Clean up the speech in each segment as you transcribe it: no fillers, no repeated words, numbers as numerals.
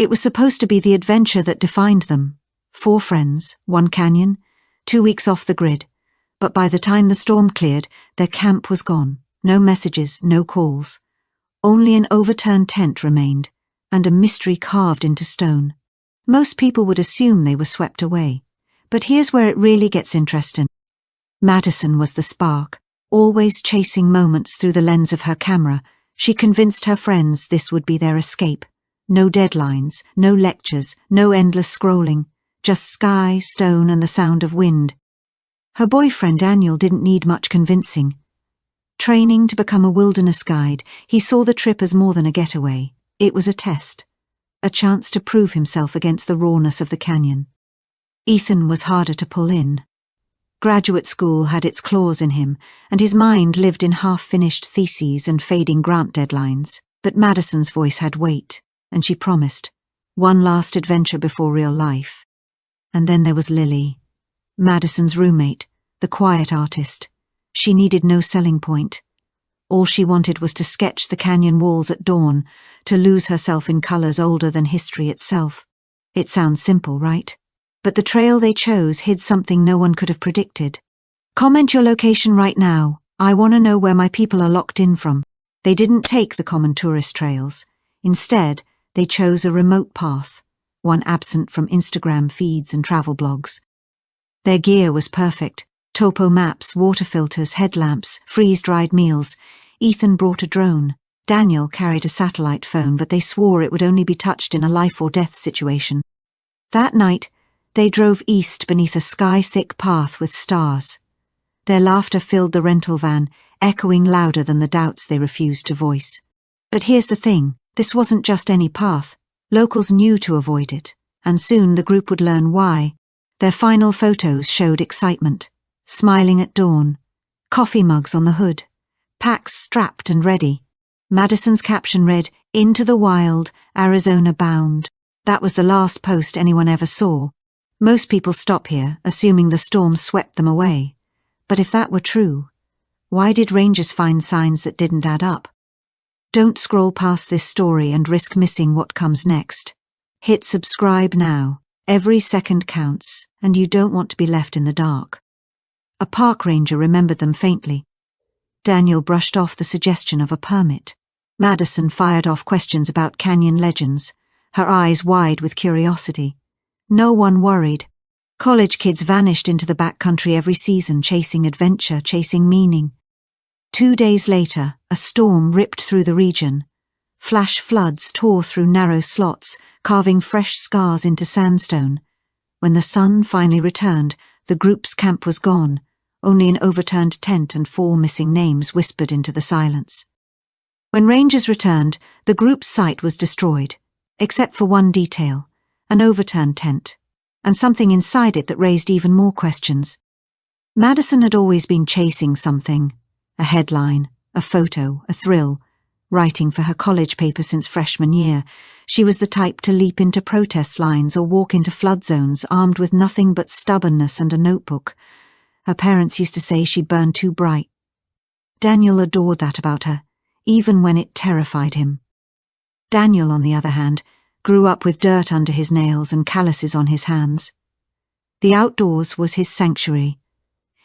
It was supposed to be the adventure that defined them. 4 friends, 1 canyon, 2 weeks off the grid. But by the time the storm cleared, their camp was gone. No messages, no calls. Only an overturned tent remained, and a mystery carved into stone. Most people would assume they were swept away. But here's where it really gets interesting. Madison was the spark, always chasing moments through the lens of her camera. She convinced her friends this would be their escape. No deadlines, no lectures, no endless scrolling, just sky, stone, and the sound of wind. Her boyfriend Daniel didn't need much convincing. Training to become a wilderness guide, he saw the trip as more than a getaway. It was a test, a chance to prove himself against the rawness of the canyon. Ethan was harder to pull in. Graduate school had its claws in him, and his mind lived in half-finished theses and fading grant deadlines. But Madison's voice had weight, and she promised, one last adventure before real life. And then there was Lily, Madison's roommate, the quiet artist. She needed no selling point. All she wanted was to sketch the canyon walls at dawn, to lose herself in colors older than history itself. It sounds simple, right? But the trail they chose hid something no one could have predicted. Comment your location right now. I want to know where my people are locked in from. They didn't take the common tourist trails. Instead, they chose a remote path, one absent from Instagram feeds and travel blogs. Their gear was perfect. Topo maps, water filters, headlamps, freeze-dried meals. Ethan brought a drone. Daniel carried a satellite phone, but they swore it would only be touched in a life-or-death situation. That night, they drove east beneath a sky-thick path with stars. Their laughter filled the rental van, echoing louder than the doubts they refused to voice. But here's the thing, this wasn't just any path. Locals knew to avoid it, and soon the group would learn why. Their final photos showed excitement. Smiling at dawn, coffee mugs on the hood, packs strapped and ready. Madison's caption read, "Into the wild, Arizona bound." That was the last post anyone ever saw. Most people stop here, assuming the storm swept them away. But if that were true, why did rangers find signs that didn't add up? Don't scroll past this story and risk missing what comes next. Hit subscribe now. Every second counts, and you don't want to be left in the dark. A park ranger remembered them faintly. Daniel brushed off the suggestion of a permit. Madison fired off questions about canyon legends, her eyes wide with curiosity. No one worried. College kids vanished into the backcountry every season, chasing adventure, chasing meaning. 2 days later, a storm ripped through the region. Flash floods tore through narrow slots, carving fresh scars into sandstone. When the sun finally returned, the group's camp was gone. Only an overturned tent and 4 missing names whispered into the silence. When rangers returned, the group's site was destroyed, except for one detail, an overturned tent, and something inside it that raised even more questions. Madison had always been chasing something, a headline, a photo, a thrill. Writing for her college paper since freshman year, she was the type to leap into protest lines or walk into flood zones armed with nothing but stubbornness and a notebook. Her parents used to say she burned too bright. Daniel adored that about her, even when it terrified him. Daniel, on the other hand, grew up with dirt under his nails and calluses on his hands. The outdoors was his sanctuary.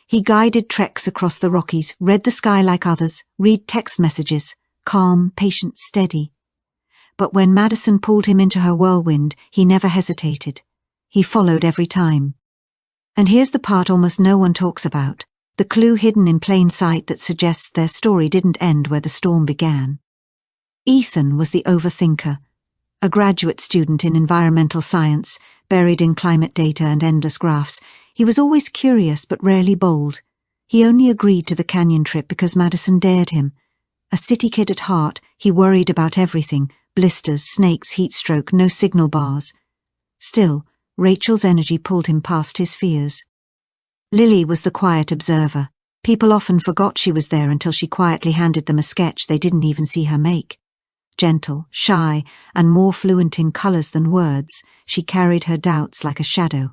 He guided treks across the Rockies, read the sky like others, read text messages, calm, patient, steady. But when Madison pulled him into her whirlwind, he never hesitated. He followed every time. And here's the part almost no one talks about, the clue hidden in plain sight that suggests their story didn't end where the storm began. Ethan was the overthinker, a graduate student in environmental science, buried in climate data and endless graphs. He was always curious but rarely bold. He only agreed to the canyon trip because Madison dared him. A city kid at heart, he worried about everything, blisters, snakes, heat stroke, no signal bars. Still, Rachel's energy pulled him past his fears. Lily was the quiet observer. People often forgot she was there until she quietly handed them a sketch they didn't even see her make. Gentle, shy, and more fluent in colours than words, she carried her doubts like a shadow.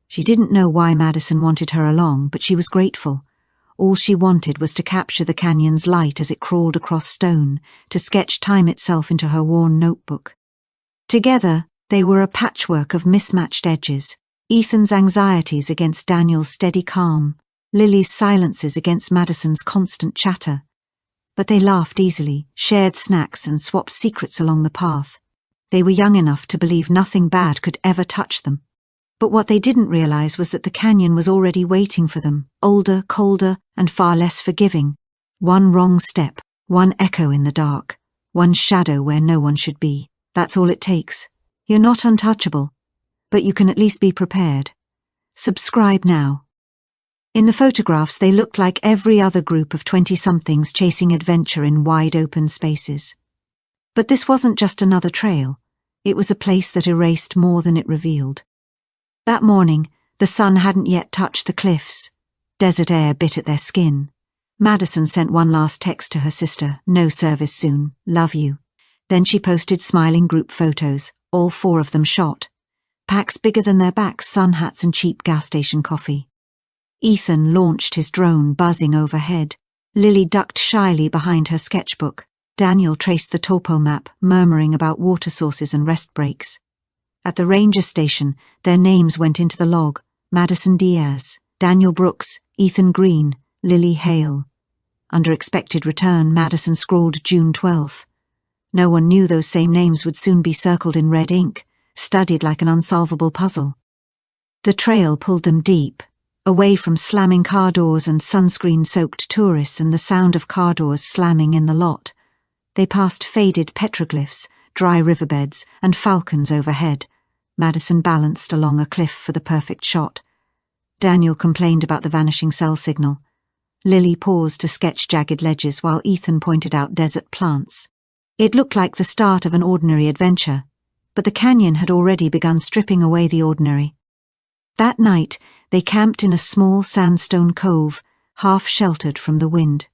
She didn't know why Madison wanted her along, but she was grateful. All she wanted was to capture the canyon's light as it crawled across stone, to sketch time itself into her worn notebook. Together, they were a patchwork of mismatched edges. Ethan's anxieties against Daniel's steady calm, Lily's silences against Madison's constant chatter. But they laughed easily, shared snacks and swapped secrets along the path. They were young enough to believe nothing bad could ever touch them. But what they didn't realize was that the canyon was already waiting for them, older, colder, and far less forgiving. One wrong step, one echo in the dark, one shadow where no one should be. That's all it takes. You're not untouchable, but you can at least be prepared. Subscribe now. In the photographs, they looked like every other group of 20-somethings chasing adventure in wide-open spaces. But this wasn't just another trail. It was a place that erased more than it revealed. That morning, the sun hadn't yet touched the cliffs. Desert air bit at their skin. Madison sent one last text to her sister, "No service soon, love you." Then she posted smiling group photos, all 4 of them shot. Packs bigger than their backs, sun hats and cheap gas station coffee. Ethan launched his drone, buzzing overhead. Lily ducked shyly behind her sketchbook. Daniel traced the topo map, murmuring about water sources and rest breaks. At the ranger station, their names went into the log: Madison Diaz, Daniel Brooks, Ethan Green, Lily Hale. Under expected return, Madison scrawled June 12th. No one knew those same names would soon be circled in red ink, studied like an unsolvable puzzle. The trail pulled them deep, away from slamming car doors and sunscreen-soaked tourists and the sound of car doors slamming in the lot. They passed faded petroglyphs, dry riverbeds, and falcons overhead. Madison balanced along a cliff for the perfect shot. Daniel complained about the vanishing cell signal. Lily paused to sketch jagged ledges while Ethan pointed out desert plants. It looked like the start of an ordinary adventure, but the canyon had already begun stripping away the ordinary. That night, they camped in a small sandstone cove, half-sheltered from the wind.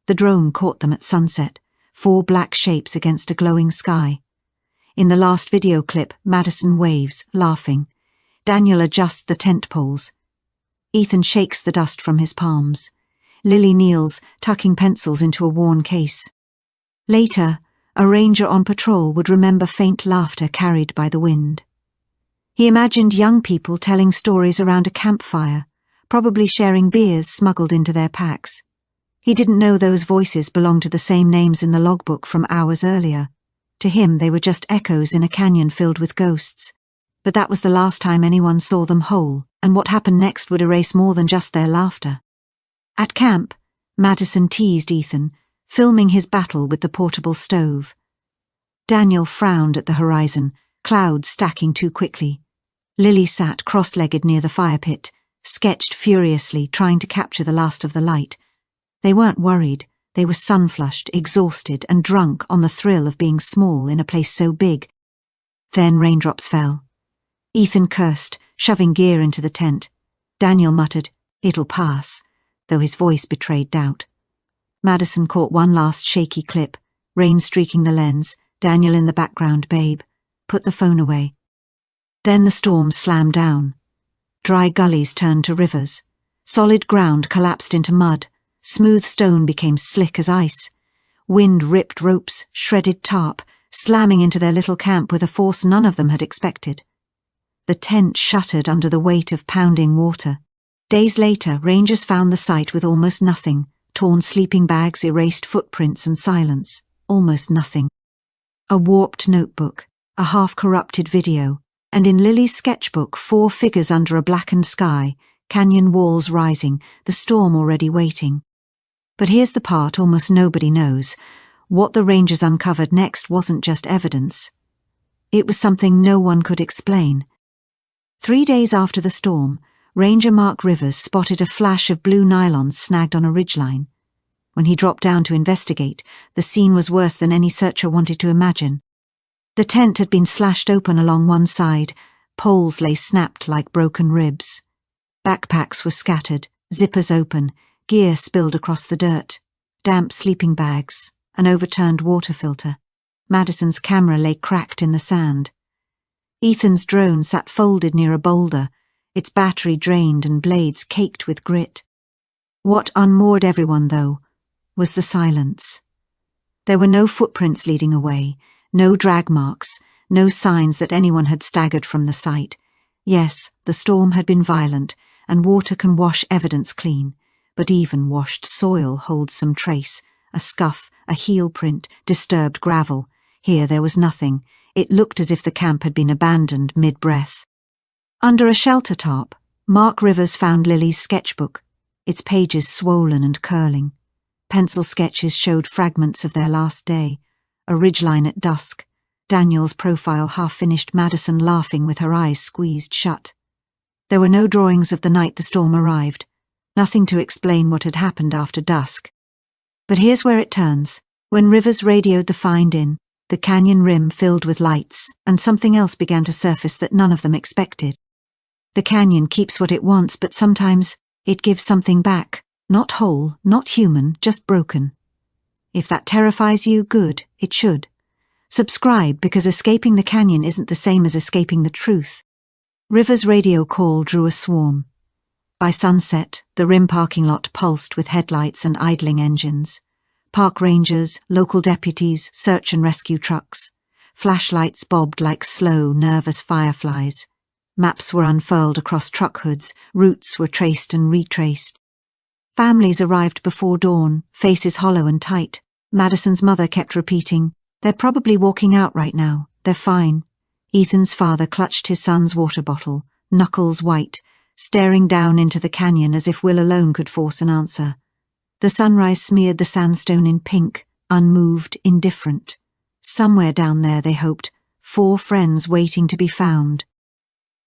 The drone caught them at sunset, 4 black shapes against a glowing sky. In the last video clip, Madison waves, laughing. Daniel adjusts the tent poles. Ethan shakes the dust from his palms. Lily kneels, tucking pencils into a worn case. Later, a ranger on patrol would remember faint laughter carried by the wind. He imagined young people telling stories around a campfire, probably sharing beers smuggled into their packs. He didn't know those voices belonged to the same names in the logbook from hours earlier. To him, they were just echoes in a canyon filled with ghosts. But that was the last time anyone saw them whole, and what happened next would erase more than just their laughter. At camp, Madison teased Ethan, filming his battle with the portable stove. Daniel frowned at the horizon, clouds stacking too quickly. Lily sat cross-legged near the fire pit, sketched furiously, trying to capture the last of the light. They weren't worried. They were sun-flushed, exhausted, and drunk on the thrill of being small in a place so big. Then raindrops fell. Ethan cursed, shoving gear into the tent. Daniel muttered, "It'll pass," though his voice betrayed doubt. Madison caught one last shaky clip, rain streaking the lens, Daniel in the background, babe. Put the phone away. Then the storm slammed down. Dry gullies turned to rivers. Solid ground collapsed into mud. Smooth stone became slick as ice. Wind ripped ropes, shredded tarp, slamming into their little camp with a force none of them had expected. The tent shuttered under the weight of pounding water. Days later, rangers found the site with almost nothing: torn sleeping bags, erased footprints, and silence. Almost nothing. A warped notebook, a half-corrupted video, and in Lily's sketchbook 4 figures under a blackened sky, canyon walls rising, the storm already waiting. But here's the part almost nobody knows. What the rangers uncovered next wasn't just evidence. It was something no one could explain. 3 days after the storm, Ranger Mark Rivers spotted a flash of blue nylon snagged on a ridgeline. When he dropped down to investigate, the scene was worse than any searcher wanted to imagine. The tent had been slashed open along one side, poles lay snapped like broken ribs. Backpacks were scattered, zippers open, gear spilled across the dirt, damp sleeping bags, an overturned water filter. Madison's camera lay cracked in the sand. Ethan's drone sat folded near a boulder, its battery drained and blades caked with grit. What unmoored everyone, though, was the silence. There were no footprints leading away, no drag marks, No signs that anyone had staggered from the site. Yes, the storm had been violent, and water can wash evidence clean, but even washed soil holds some trace, a scuff, a heel print, disturbed gravel. Here there was nothing. It looked as if the camp had been abandoned mid-breath. Under a shelter tarp, Mark Rivers found Lily's sketchbook, its pages swollen and curling. Pencil sketches showed fragments of their last day, a ridgeline at dusk, Daniel's profile half-finished, Madison laughing with her eyes squeezed shut. There were no drawings of the night the storm arrived, nothing to explain what had happened after dusk. But here's where it turns. When Rivers radioed the find in, the canyon rim filled with lights, and something else began to surface that none of them expected. The canyon keeps what it wants, but sometimes it gives something back. Not whole, not human, just broken. If that terrifies you, good, it should. Subscribe, because escaping the canyon isn't the same as escaping the truth. Rivers' radio call drew a swarm. By sunset, the rim parking lot pulsed with headlights and idling engines. Park rangers, local deputies, search and rescue trucks. Flashlights bobbed like slow, nervous fireflies. Maps were unfurled across truck hoods, routes were traced and retraced. Families arrived before dawn, faces hollow and tight. Madison's mother kept repeating, "They're probably walking out right now. They're fine." Ethan's father clutched his son's water bottle, knuckles white, staring down into the canyon as if will alone could force an answer. The sunrise smeared the sandstone in pink, unmoved, indifferent. Somewhere down there, they hoped, 4 friends waiting to be found.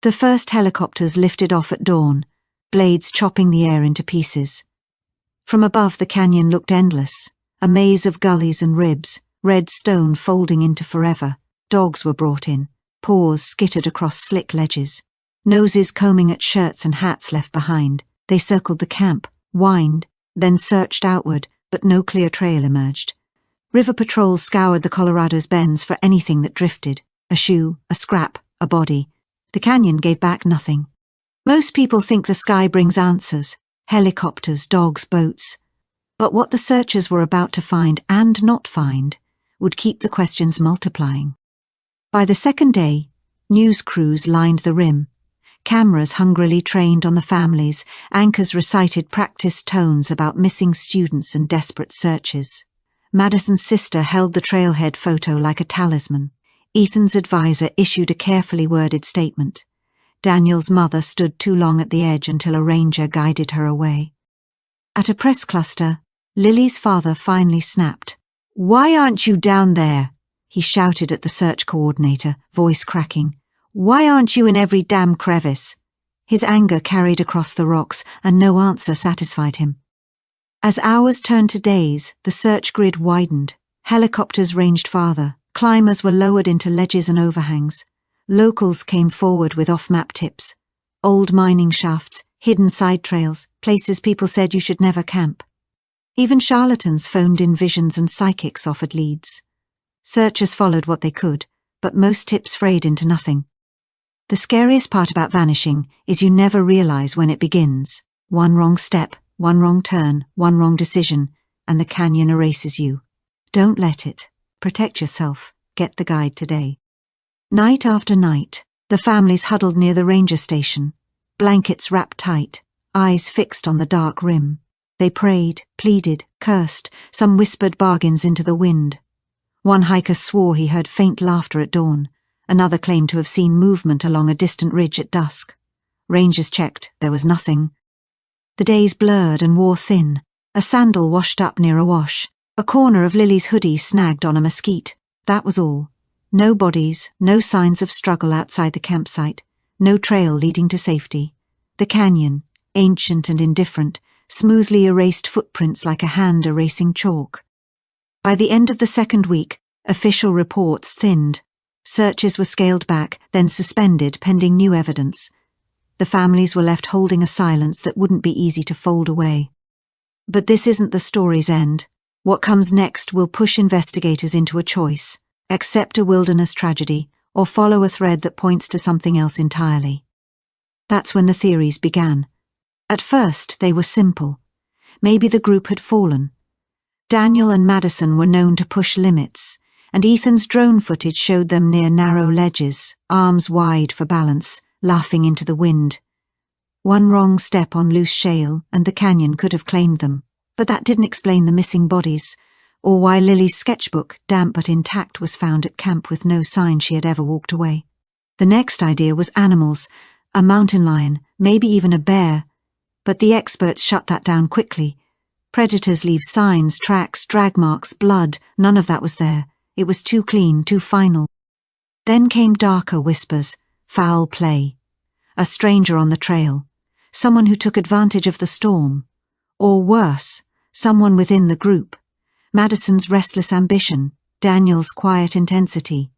The first helicopters lifted off at dawn, blades chopping the air into pieces. From above, the canyon looked endless, a maze of gullies and ribs, red stone folding into forever. Dogs were brought in, paws skittered across slick ledges, noses combing at shirts and hats left behind. They circled the camp, whined, then searched outward, but no clear trail emerged. River patrols scoured the Colorado's bends for anything that drifted, a shoe, a scrap, a body. The canyon gave back nothing. Most people think the sky brings answers, helicopters, dogs, boats. But what the searchers were about to find and not find would keep the questions multiplying. By the second day, news crews lined the rim. Cameras hungrily trained on the families, anchors recited practiced tones about missing students and desperate searches. Madison's sister held the trailhead photo like a talisman. Ethan's advisor issued a carefully worded statement. Daniel's mother stood too long at the edge until a ranger guided her away. At a press cluster, Lily's father finally snapped. "Why aren't you down there?" he shouted at the search coordinator, voice cracking. "Why aren't you in every damn crevice?" His anger carried across the rocks, and no answer satisfied him. As hours turned to days, the search grid widened. Helicopters ranged farther. Climbers were lowered into ledges and overhangs. Locals came forward with off-map tips. Old mining shafts, hidden side trails, places people said you should never camp. Even charlatans phoned in visions and psychics offered leads. Searchers followed what they could, but most tips frayed into nothing. The scariest part about vanishing is you never realize when it begins. One wrong step, one wrong turn, one wrong decision, and the canyon erases you. Don't let it. Protect yourself. Get the guide today. Night after night, the families huddled near the ranger station, blankets wrapped tight, eyes fixed on the dark rim. They prayed, pleaded, cursed, some whispered bargains into the wind. One hiker swore he heard faint laughter at dawn. Another claimed to have seen movement along a distant ridge at dusk. Rangers checked, there was nothing. The days blurred and wore thin. A sandal washed up near a wash. A corner of Lily's hoodie snagged on a mesquite. That was all. No bodies, no signs of struggle outside the campsite, no trail leading to safety. The canyon, ancient and indifferent, smoothly erased footprints like a hand erasing chalk. By the end of the second week, official reports thinned. Searches were scaled back, then suspended pending new evidence. The families were left holding a silence that wouldn't be easy to fold away. But this isn't the story's end. What comes next will push investigators into a choice: accept a wilderness tragedy or follow a thread that points to something else entirely. That's when the theories began. At first, they were simple. Maybe the group had fallen. Daniel and Madison were known to push limits. and Ethan's drone footage showed them near narrow ledges, arms wide for balance, laughing into the wind. One wrong step on loose shale, and the canyon could have claimed them. But that didn't explain the missing bodies, or why Lily's sketchbook, damp but intact, was found at camp with no sign she had ever walked away. The next idea was animals, a mountain lion, maybe even a bear, but the experts shut that down quickly. Predators leave signs, tracks, drag marks, blood. None of that was there. It was too clean, too final. Then came darker whispers, foul play. A stranger on the trail, someone who took advantage of the storm, or worse, someone within the group. Madison's restless ambition, Daniel's quiet intensity,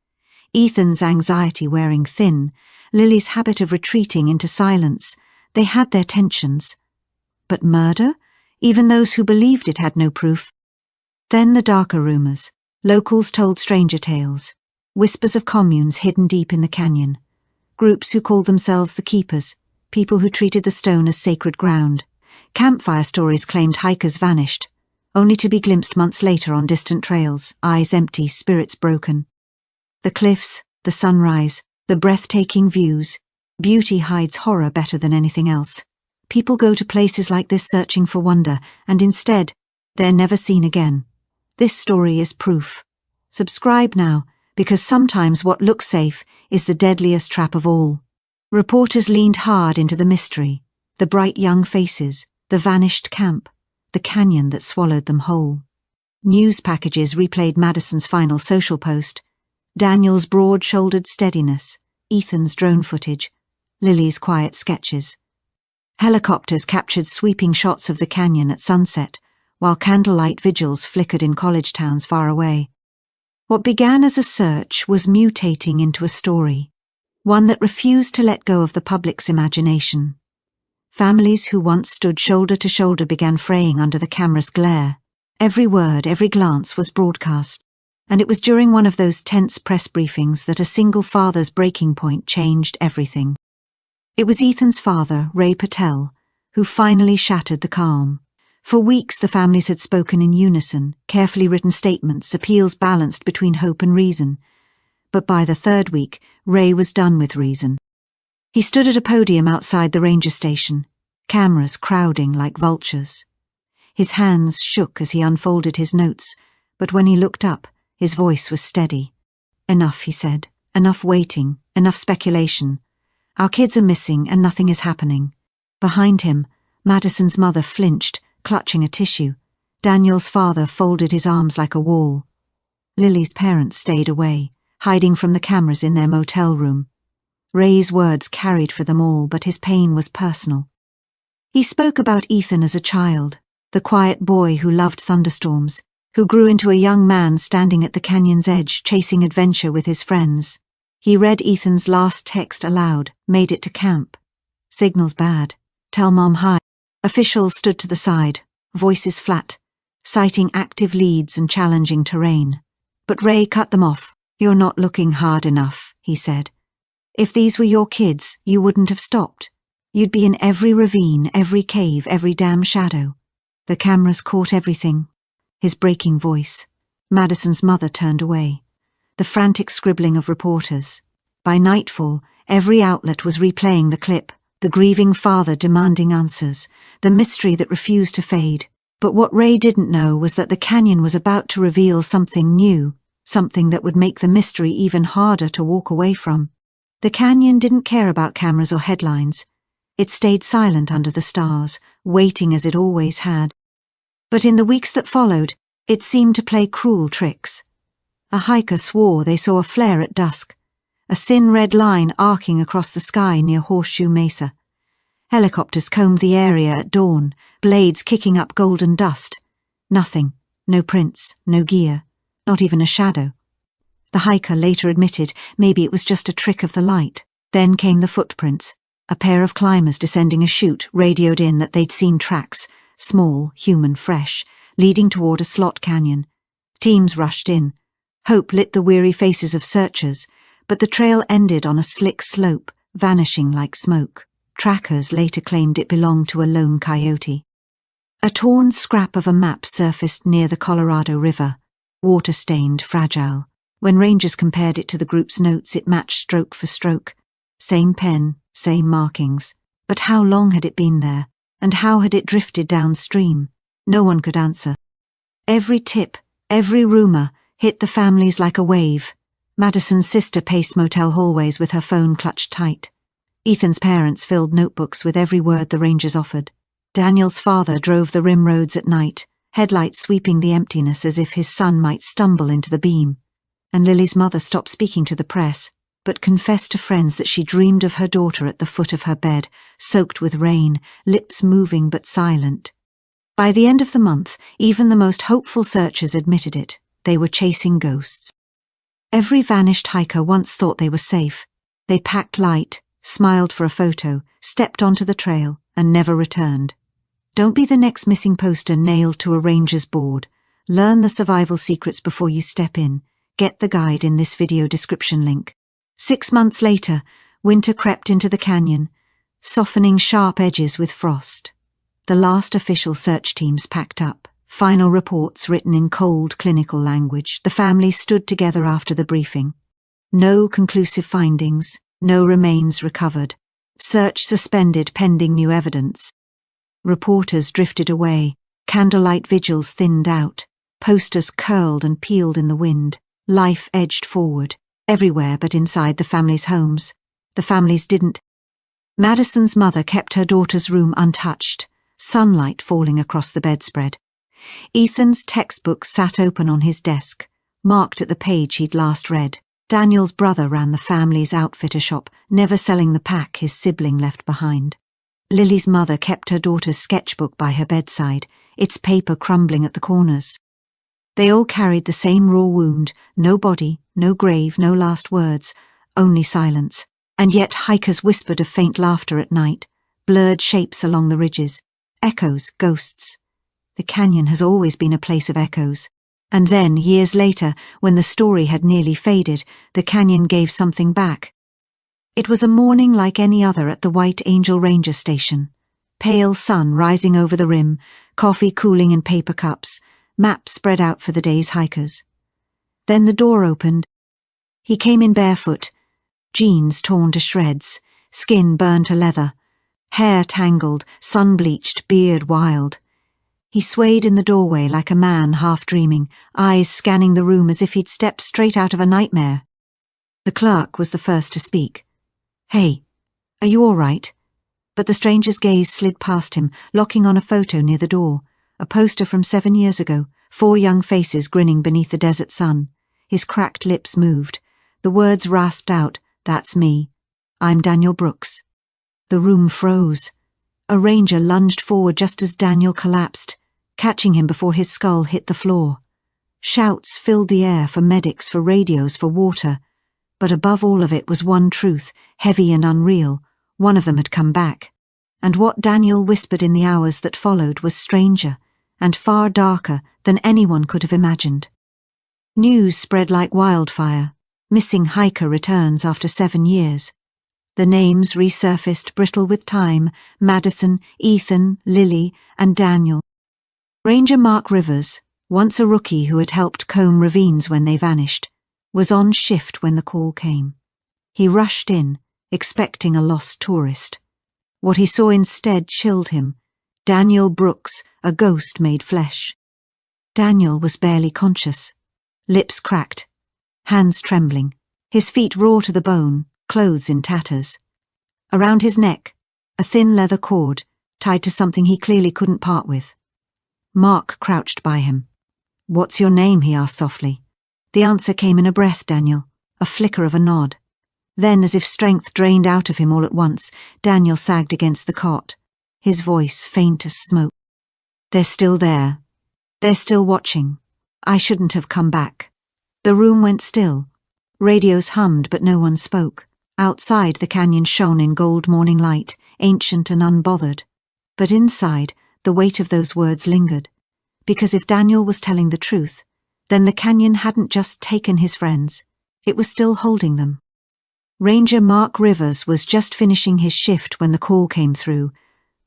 Ethan's anxiety wearing thin, Lily's habit of retreating into silence. They had their tensions. But murder? Even those who believed it had no proof. Then the darker rumours. Locals told stranger tales. Whispers of communes hidden deep in the canyon. Groups who called themselves the Keepers, people who treated the stone as sacred ground. Campfire stories claimed hikers vanished, only to be glimpsed months later on distant trails, eyes empty, spirits broken. The cliffs, the sunrise, the breathtaking views. Beauty hides horror better than anything else. People go to places like this searching for wonder, and instead, they're never seen again. This story is proof. Subscribe now, because sometimes what looks safe is the deadliest trap of all. Reporters leaned hard into the mystery, the bright young faces, the vanished camp, the canyon that swallowed them whole. News packages replayed Madison's final social post, Daniel's broad-shouldered steadiness, Ethan's drone footage, Lily's quiet sketches. Helicopters captured sweeping shots of the canyon at sunset, while candlelight vigils flickered in college towns far away. What began as a search was mutating into a story, one that refused to let go of the public's imagination. Families who once stood shoulder to shoulder began fraying under the camera's glare. Every word, every glance was broadcast, and it was during one of those tense press briefings that a single father's breaking point changed everything. It was Ethan's father, Ray Patel, who finally shattered the calm. For weeks the families had spoken in unison, carefully written statements, appeals balanced between hope and reason. But by the third week, Ray was done with reason. He stood at a podium outside the ranger station, cameras crowding like vultures. His hands shook as he unfolded his notes, but when he looked up, his voice was steady. "Enough," he said. "Enough waiting, enough speculation. Our kids are missing and nothing is happening." Behind him, Madison's mother flinched, clutching a tissue. Daniel's father folded his arms like a wall. Lily's parents stayed away, hiding from the cameras in their motel room. Ray's words carried for them all, but his pain was personal. He spoke about Ethan as a child, the quiet boy who loved thunderstorms, who grew into a young man standing at the canyon's edge, chasing adventure with his friends. He read Ethan's last text aloud, made it to camp. "Signal's bad. Tell Mom hi." Officials stood to the side, voices flat, citing active leads and challenging terrain. But Ray cut them off. "You're not looking hard enough," he said. "If these were your kids, you wouldn't have stopped. You'd be in every ravine, every cave, every damn shadow." The cameras caught everything. His breaking voice. Madison's mother turned away. The frantic scribbling of reporters. By nightfall, every outlet was replaying the clip, the grieving father demanding answers, the mystery that refused to fade. But what Ray didn't know was that the canyon was about to reveal something new, something that would make the mystery even harder to walk away from. The canyon didn't care about cameras or headlines. It stayed silent under the stars, waiting as it always had. But in the weeks that followed, it seemed to play cruel tricks. A hiker swore they saw a flare at dusk, a thin red line arcing across the sky near Horseshoe Mesa. Helicopters combed the area at dawn, blades kicking up golden dust. Nothing, no prints, no gear, not even a shadow. The hiker later admitted maybe it was just a trick of the light. Then came the footprints. A pair of climbers descending a chute radioed in that they'd seen tracks, small, human, fresh, leading toward a slot canyon. Teams rushed in. Hope lit the weary faces of searchers, but the trail ended on a slick slope, vanishing like smoke. Trackers later claimed it belonged to a lone coyote. A torn scrap of a map surfaced near the Colorado River, water-stained, fragile. When rangers compared it to the group's notes, it matched stroke for stroke. Same pen, same markings. But how long had it been there? And how had it drifted downstream? No one could answer. Every tip, every rumour, hit the families like a wave. Madison's sister paced motel hallways with her phone clutched tight. Ethan's parents filled notebooks with every word the rangers offered. Daniel's father drove the rim roads at night, headlights sweeping the emptiness as if his son might stumble into the beam. And Lily's mother stopped speaking to the press, but confessed to friends that she dreamed of her daughter at the foot of her bed, soaked with rain, lips moving but silent. By the end of the month, even the most hopeful searchers admitted it. They were chasing ghosts. Every vanished hiker once thought they were safe. They packed light, smiled for a photo, stepped onto the trail, and never returned. Don't be the next missing poster nailed to a ranger's board. Learn the survival secrets before you step in. Get the guide in this video description link. 6 months later, winter crept into the canyon, softening sharp edges with frost. The last official search teams packed up. Final reports written in cold, clinical language. The family stood together after the briefing. No conclusive findings, no remains recovered. Search suspended pending new evidence. Reporters drifted away. Candlelight vigils thinned out. Posters curled and peeled in the wind. Life edged forward, everywhere but inside the family's homes. The families didn't. Madison's mother kept her daughter's room untouched, sunlight falling across the bedspread. Ethan's textbook sat open on his desk, marked at the page he'd last read. Daniel's brother ran the family's outfitter shop, never selling the pack his sibling left behind. Lily's mother kept her daughter's sketchbook by her bedside, its paper crumbling at the corners. They all carried the same raw wound, no body, no grave, no last words, only silence. And yet hikers whispered of faint laughter at night, blurred shapes along the ridges, echoes, ghosts. The canyon has always been a place of echoes. And then, years later, when the story had nearly faded, the canyon gave something back. It was a morning like any other at the White Angel Ranger Station. Pale sun rising over the rim, coffee cooling in paper cups, maps spread out for the day's hikers. Then the door opened. He came in barefoot, jeans torn to shreds, skin burned to leather, hair tangled, sun-bleached, beard wild. He swayed in the doorway like a man half dreaming, eyes scanning the room as if he'd stepped straight out of a nightmare. The clerk was the first to speak. "Hey, are you all right?" But the stranger's gaze slid past him, locking on a photo near the door, a poster from 7 years ago, 4 young faces grinning beneath the desert sun. His cracked lips moved. The words rasped out, "That's me. I'm Daniel Brooks." The room froze. A ranger lunged forward just as Daniel collapsed, catching him before his skull hit the floor. Shouts filled the air for medics, for radios, for water. But above all of it was one truth, heavy and unreal. One of them had come back. And what Daniel whispered in the hours that followed was stranger and far darker than anyone could have imagined. News spread like wildfire. Missing hiker returns after 7 years. The names resurfaced, brittle with time: Madison, Ethan, Lily, and Daniel. Ranger Mark Rivers, once a rookie who had helped comb ravines when they vanished, was on shift when the call came. He rushed in, expecting a lost tourist. What he saw instead chilled him. Daniel Brooks, a ghost made flesh. Daniel was barely conscious. Lips cracked, hands trembling, his feet raw to the bone, clothes in tatters. Around his neck, a thin leather cord tied to something he clearly couldn't part with. Mark crouched by him. "What's your name?" he asked softly. The answer came in a breath, Daniel, a flicker of a nod. Then, as if strength drained out of him all at once, Daniel sagged against the cot, his voice faint as smoke. "They're still there. They're still watching. I shouldn't have come back." The room went still. Radios hummed, but no one spoke. Outside, the canyon shone in gold morning light, ancient and unbothered. But inside, the weight of those words lingered. Because if Daniel was telling the truth, then the canyon hadn't just taken his friends. It was still holding them. Ranger Mark Rivers was just finishing his shift when the call came through.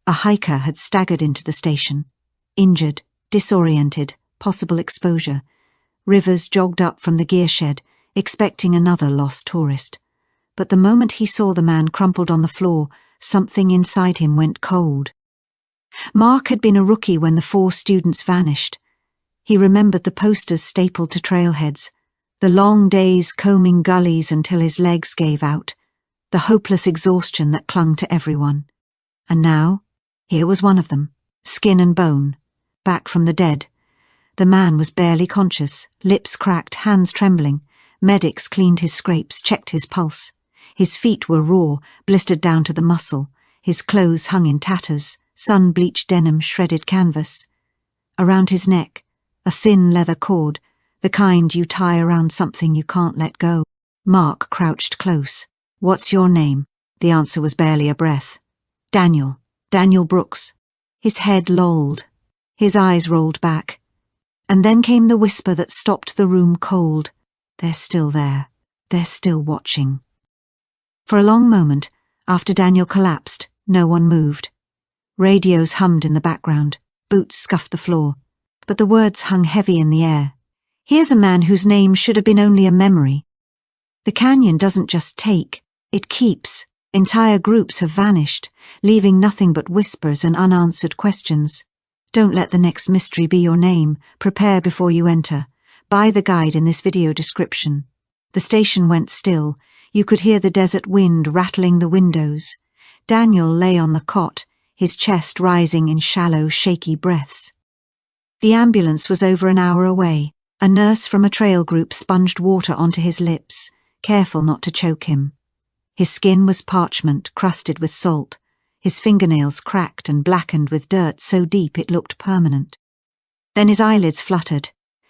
A hiker had staggered into the station. Injured, disoriented, possible exposure. Rivers jogged up from the gear shed, expecting another lost tourist. But the moment he saw the man crumpled on the floor, something inside him went cold. Mark had been a rookie when the 4 students vanished. He remembered the posters stapled to trailheads, the long days combing gullies until his legs gave out, the hopeless exhaustion that clung to everyone. And now, here was one of them, skin and bone, back from the dead. The man was barely conscious, lips cracked, hands trembling. Medics cleaned his scrapes, checked his pulse. His feet were raw, blistered down to the muscle. His clothes hung in tatters, sun-bleached denim shredded canvas. Around his neck, a thin leather cord, the kind you tie around something you can't let go. Mark crouched close. "What's your name?" The answer was barely a breath. Daniel Brooks." His head lolled. His eyes rolled back. And then came the whisper that stopped the room cold. "They're still there. They're still watching." For a long moment, after Daniel collapsed, no one moved. Radios hummed in the background, boots scuffed the floor, but the words hung heavy in the air. Here's a man whose name should have been only a memory. The canyon doesn't just take, it keeps. Entire groups have vanished, leaving nothing but whispers and unanswered questions. Don't let the next mystery be your name. Prepare before you enter. Buy the guide in this video description. The station went still. You could hear the desert wind rattling the windows. Daniel lay on the cot, his chest rising in shallow, shaky breaths. The ambulance was over an hour away. A nurse from a trail group sponged water onto his lips, careful not to choke him. His skin was parchment, crusted with salt. His fingernails cracked and blackened with dirt so deep it looked permanent. Then his eyelids fluttered.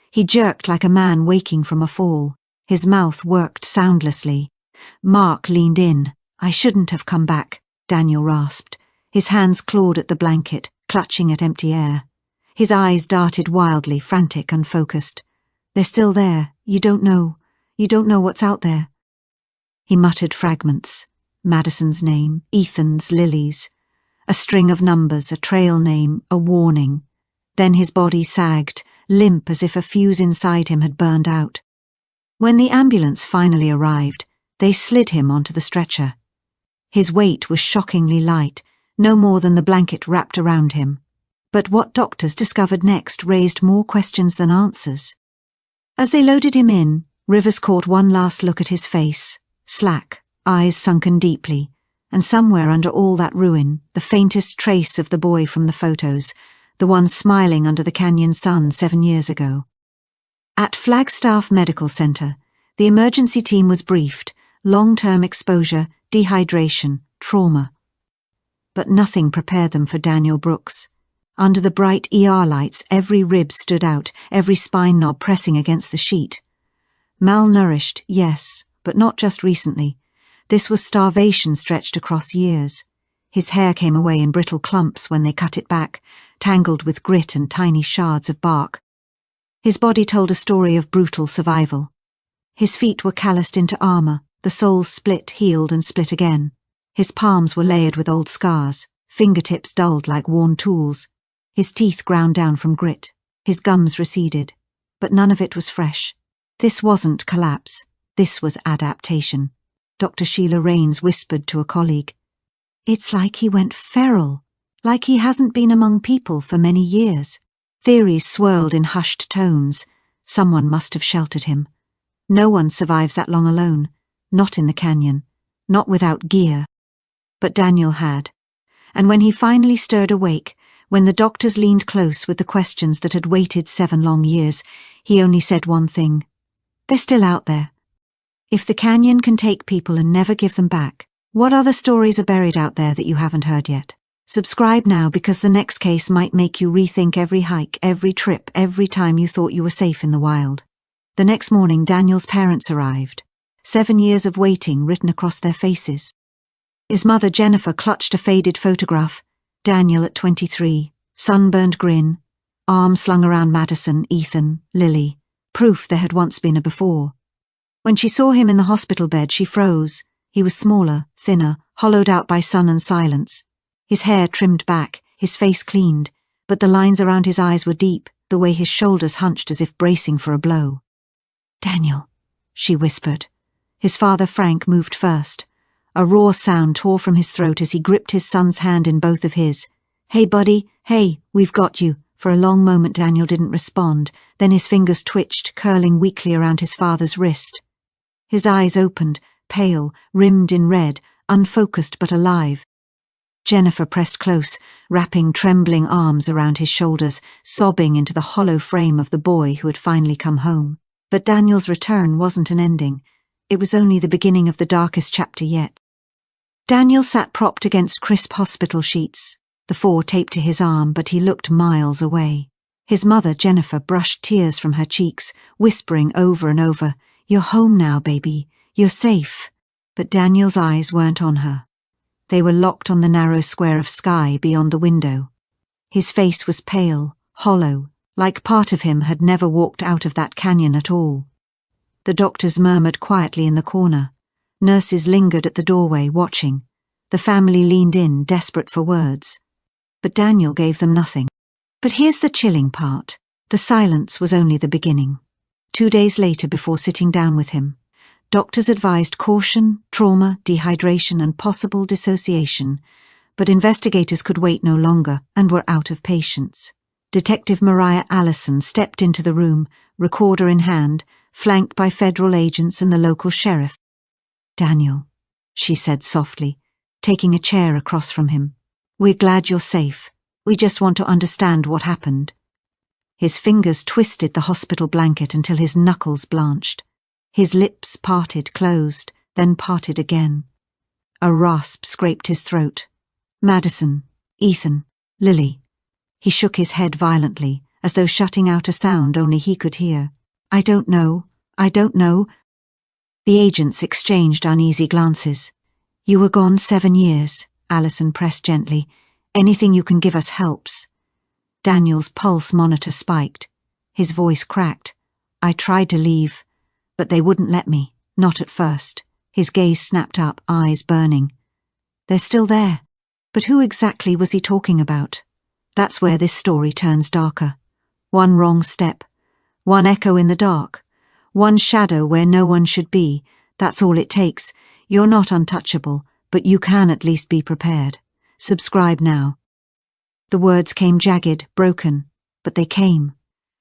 He jerked like a man waking from a fall. His mouth worked soundlessly. Mark leaned in. "I shouldn't have come back," Daniel rasped. His hands clawed at the blanket, clutching at empty air. His eyes darted wildly, frantic, unfocused. "They're still there. You don't know what's out there." He muttered fragments. Madison's name, Ethan's, Lily's. A string of numbers, a trail name, a warning. Then his body sagged, limp as if a fuse inside him had burned out. When the ambulance finally arrived, they slid him onto the stretcher. His weight was shockingly light, no more than the blanket wrapped around him. But what doctors discovered next raised more questions than answers. As they loaded him in, Rivers caught one last look at his face, slack, eyes sunken deeply, and somewhere under all that ruin, the faintest trace of the boy from the photos, the one smiling under the canyon sun 7 years ago. At Flagstaff Medical Center, the emergency team was briefed: long-term exposure, dehydration, trauma. But nothing prepared them for Daniel Brooks. Under the bright ER lights, every rib stood out, every spine knob pressing against the sheet. Malnourished, yes, but not just recently. This was starvation stretched across years. His hair came away in brittle clumps when they cut it back, tangled with grit and tiny shards of bark. His body told a story of brutal survival. His feet were calloused into armor, the soles split, healed and split again. His palms were layered with old scars, fingertips dulled like worn tools. His teeth ground down from grit. His gums receded. But none of it was fresh. This wasn't collapse. This was adaptation. Dr. Sheila Rains whispered to a colleague. "It's like he went feral, like he hasn't been among people for many years." Theories swirled in hushed tones. Someone must have sheltered him. No one survives that long alone, not in the canyon, not without gear. But Daniel had. And when he finally stirred awake, when the doctors leaned close with the questions that had waited 7 long years, he only said one thing. "They're still out there. If the canyon can take people and never give them back, what other stories are buried out there that you haven't heard yet?" Subscribe now, because the next case might make you rethink every hike, every trip, every time you thought you were safe in the wild. The next morning, Daniel's parents arrived. 7 years of waiting written across their faces. His mother, Jennifer, clutched a faded photograph. Daniel at 23, sunburned grin, arm slung around Madison, Ethan, Lily. Proof there had once been a before. When she saw him in the hospital bed, she froze. He was smaller, thinner, hollowed out by sun and silence. His hair trimmed back, his face cleaned, but the lines around his eyes were deep, the way his shoulders hunched as if bracing for a blow. "Daniel," she whispered. His father Frank moved first. A raw sound tore from his throat as he gripped his son's hand in both of his. "Hey, buddy, hey, we've got you." For a long moment Daniel didn't respond, then his fingers twitched, curling weakly around his father's wrist. His eyes opened, pale, rimmed in red, unfocused but alive. Jennifer pressed close, wrapping trembling arms around his shoulders, sobbing into the hollow frame of the boy who had finally come home. But Daniel's return wasn't an ending. It was only the beginning of the darkest chapter yet. Daniel sat propped against crisp hospital sheets, the 4 taped to his arm, but he looked miles away. His mother, Jennifer, brushed tears from her cheeks, whispering over and over, "You're home now, baby. You're safe." But Daniel's eyes weren't on her. They were locked on the narrow square of sky beyond the window. His face was pale, hollow, like part of him had never walked out of that canyon at all. The doctors murmured quietly in the corner. Nurses lingered at the doorway, watching. The family leaned in, desperate for words. But Daniel gave them nothing. But here's the chilling part. The silence was only the beginning. 2 days later, before sitting down with him, doctors advised caution, trauma, dehydration, and possible dissociation, but investigators could wait no longer and were out of patience. Detective Mariah Allison stepped into the room, recorder in hand, flanked by federal agents and the local sheriff. "Daniel," she said softly, taking a chair across from him. "We're glad you're safe. We just want to understand what happened." His fingers twisted the hospital blanket until his knuckles blanched. His lips parted, closed, then parted again. A rasp scraped his throat. "Madison, Ethan, Lily." He shook his head violently, as though shutting out a sound only he could hear. I don't know. The agents exchanged uneasy glances. "You were gone 7 years," Allison pressed gently. "Anything you can give us helps." Daniel's pulse monitor spiked. His voice cracked. "I tried to leave, but they wouldn't let me, not at first." His gaze snapped up, eyes burning. "They're still there. But who exactly was he talking about?" That's where this story turns darker. One wrong step. One echo in the dark. One shadow where no one should be. That's all it takes. You're not untouchable, but you can at least be prepared. Subscribe now. The words came jagged, broken, but they came.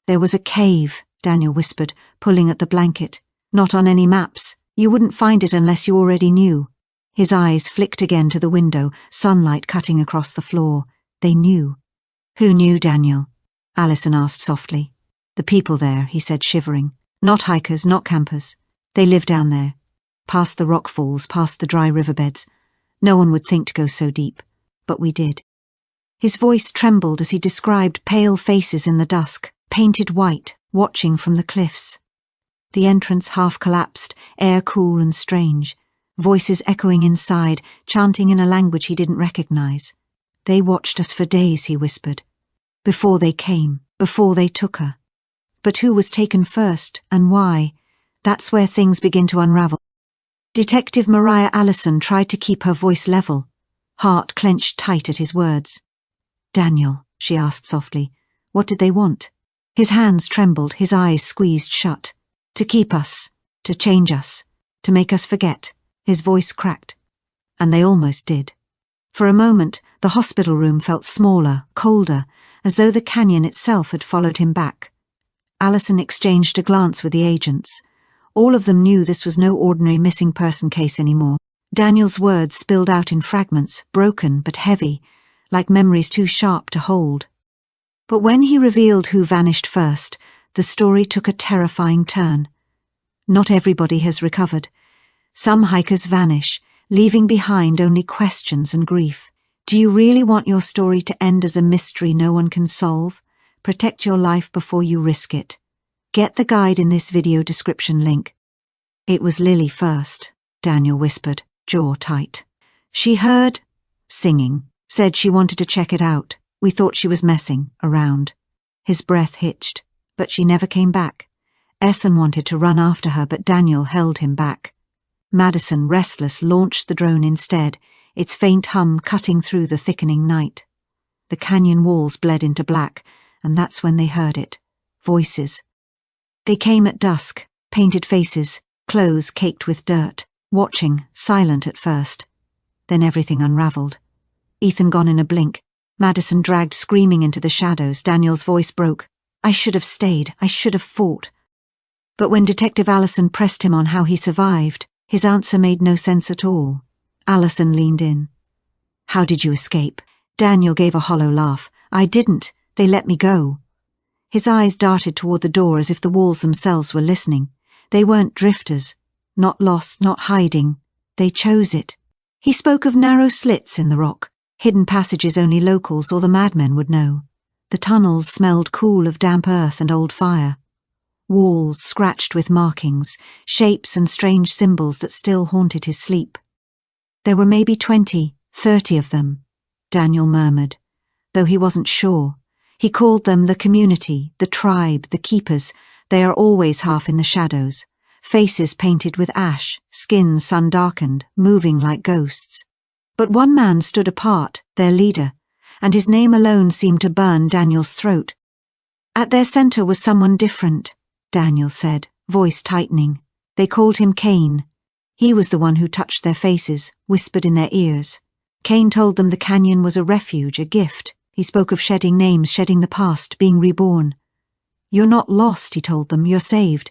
"There was a cave," Daniel whispered, pulling at the blanket. "Not on any maps. You wouldn't find it unless you already knew." His eyes flicked again to the window, sunlight cutting across the floor. They knew. "Who knew, Daniel?" Allison asked softly. "The people there," he said, shivering. "Not hikers, not campers. They live down there. Past the rock falls, past the dry riverbeds. No one would think to go so deep. But we did." His voice trembled as he described pale faces in the dusk, painted white, watching from the cliffs. The entrance half collapsed, air cool and strange. Voices echoing inside, chanting in a language he didn't recognize. "They watched us for days," he whispered. "Before they came, before they took her." But who was taken first, and why? That's where things begin to unravel. Detective Mariah Allison tried to keep her voice level, heart clenched tight at his words. "Daniel," she asked softly, "what did they want?" His hands trembled, his eyes squeezed shut. "To keep us, to change us, to make us forget." His voice cracked. And they almost did. For a moment, the hospital room felt smaller, colder, as though the canyon itself had followed him back. Allison exchanged a glance with the agents. All of them knew this was no ordinary missing person case anymore. Daniel's words spilled out in fragments, broken but heavy, like memories too sharp to hold. But when he revealed who vanished first, the story took a terrifying turn. Not everybody has recovered. Some hikers vanish, leaving behind only questions and grief. Do you really want your story to end as a mystery no one can solve? Protect your life before you risk it. Get the guide in this video description link. "It was Lily first," Daniel whispered, jaw tight. "She heard singing, said she wanted to check it out. We thought she was messing around." His breath hitched, but she never came back. Ethan wanted to run after her, but Daniel held him back. Madison, restless, launched the drone instead, its faint hum cutting through the thickening night. The canyon walls bled into black, and that's when they heard it. Voices. They came at dusk, painted faces, clothes caked with dirt, watching, silent at first. Then everything unraveled. Ethan gone in a blink. Madison dragged screaming into the shadows. Daniel's voice broke. I should have stayed. I should have fought. But when Detective Allison pressed him on how he survived, his answer made no sense at all. Allison leaned in. How did you escape? Daniel gave a hollow laugh. I didn't. They let me go. His eyes darted toward the door as if the walls themselves were listening. They weren't drifters. Not lost, not hiding. They chose it. He spoke of narrow slits in the rock, hidden passages only locals or the madmen would know. The tunnels smelled cool of damp earth and old fire. Walls scratched with markings, shapes and strange symbols that still haunted his sleep. There were maybe 20, 30 of them, Daniel murmured, though he wasn't sure. He called them the community, the tribe, the keepers. They are always half in the shadows, faces painted with ash, skin sun-darkened, moving like ghosts. But one man stood apart, their leader, and his name alone seemed to burn Daniel's throat. At their center was someone different, Daniel said, voice tightening. They called him Cain. He was the one who touched their faces, whispered in their ears. Cain told them the canyon was a refuge, a gift. He spoke of shedding names, shedding the past, being reborn. You're not lost, he told them, you're saved.